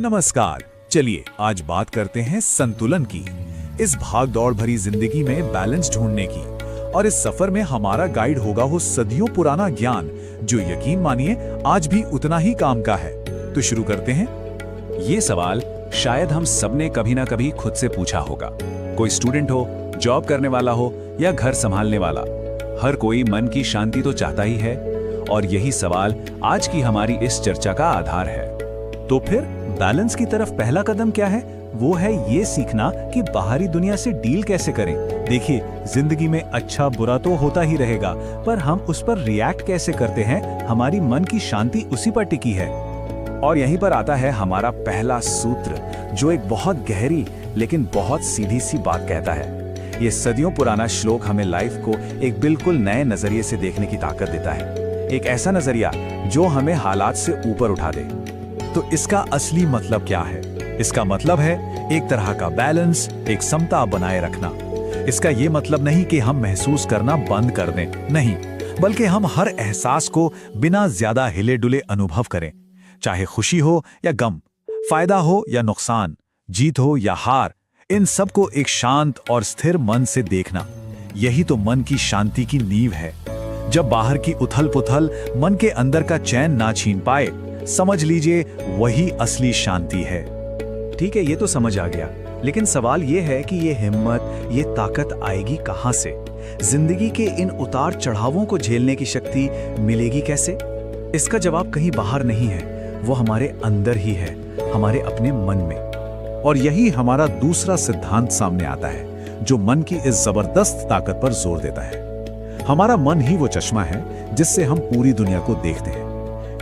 नमस्कार। चलिए आज बात करते हैं संतुलन की। इस भाग दौड़ भरी जिंदगी में बैलेंस ढूंढने की। और इस सफर में हमारा गाइड होगा वो सदियों पुराना ज्ञान, जो यकीन मानिए आज भी उतना ही काम का है। तो शुरू करते हैं। ये सवाल शायद हम सबने कभी ना कभी खुद से पूछा होगा। कोई स्टूडेंट हो, जॉब करने वाला हो या घर संभालने वाला, हर कोई मन की शांति तो चाहता ही है। और यही सवाल आज की हमारी इस चर्चा का आधार है। तो फिर बैलेंस की तरफ पहला कदम क्या है? वो है ये सीखना कि बाहरी दुनिया से डील कैसे करें। देखिए, जिंदगी में अच्छा बुरा तो होता ही रहेगा, पर हम उस पर रिएक्ट कैसे करते हैं, हमारी मन की शांति उसी पर टिकी है। और यहीं पर आता है हमारा पहला सूत्र, जो एक बहुत गहरी लेकिन बहुत सीधी सी बात कहता है। ये सदियों पुराना श्लोक हमें लाइफ को एक बिल्कुल नए नजरिए से देखने की ताकत देता है। एक ऐसा नजरिया जो हमें हालात से ऊपर उठा दे। तो इसका असली मतलब क्या है? इसका मतलब है एक तरह का बैलेंस, एक समता बनाए रखना। इसका ये मतलब नहीं कि हम महसूस करना बंद कर दें, नहीं, बल्कि हम हर एहसास को बिना ज्यादा हिले डुले अनुभव करें। चाहे खुशी हो या गम, फायदा हो या नुकसान, जीत हो या हार, इन सब को एक शांत और स्थिर मन से देखना, यही तो मन की शांति की नींव है। जब बाहर की उथल पुथल मन के अंदर का चैन ना छीन पाए, समझ लीजिए वही असली शांति है। ठीक है, ये तो समझ आ गया, लेकिन सवाल ये है कि ये हिम्मत, ये ताकत आएगी कहाँ से? जिंदगी के इन उतार चढ़ावों को झेलने की शक्ति मिलेगी कैसे? इसका जवाब कहीं बाहर नहीं है, वो हमारे अंदर ही है, हमारे अपने मन में। और यही हमारा दूसरा सिद्धांत सामने आता है, जो मन की इस जबरदस्त ताकत पर जोर देता है। हमारा मन ही वो चश्मा है जिससे हम पूरी दुनिया को देखते हैं।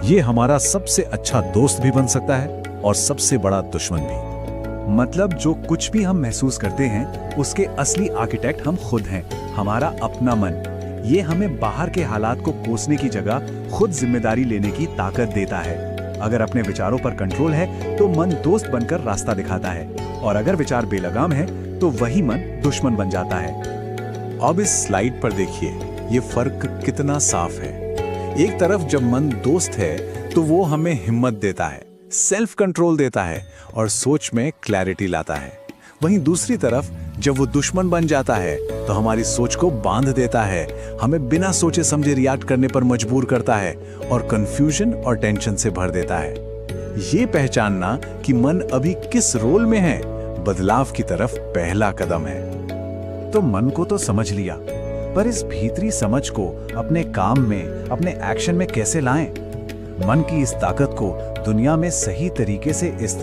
ये हमारा सबसे अच्छा दोस्त भी बन सकता है और सबसे बड़ा दुश्मन भी। मतलब जो कुछ भी हम महसूस करते हैं, उसके असली आर्किटेक्ट हम खुद हैं, हमारा अपना मन। ये हमें बाहर के हालात को कोसने की जगह खुद जिम्मेदारी लेने की ताकत देता है। अगर अपने विचारों पर कंट्रोल है तो मन दोस्त बनकर रास्ता दिखाता है, और अगर विचार बेलगाम है तो वही मन दुश्मन बन जाता है। अब इस स्लाइड पर देखिए, ये फर्क कितना साफ है। एक तरफ जब मन दोस्त है तो वो हमें हिम्मत देता है, सेल्फ कंट्रोल देता है और सोच में क्लैरिटी लाता है। वहीं दूसरी तरफ जब वो दुश्मन बन जाता है तो हमारी सोच को बांध देता है, हमें बिना सोचे समझे रिएक्ट करने पर मजबूर करता है और कंफ्यूजन और टेंशन से भर देता है। ये पहचानना कि मन अभी किस रोल में है, बदलाव की तरफ पहला कदम है। तो मन को तो समझ लिया, पर इस भीतरी समझ को अपने काम में, अपने एक्शन में कैसे लाएं? मन की इस ताकत को दुनिया में सही तरीके से इस्तेमाल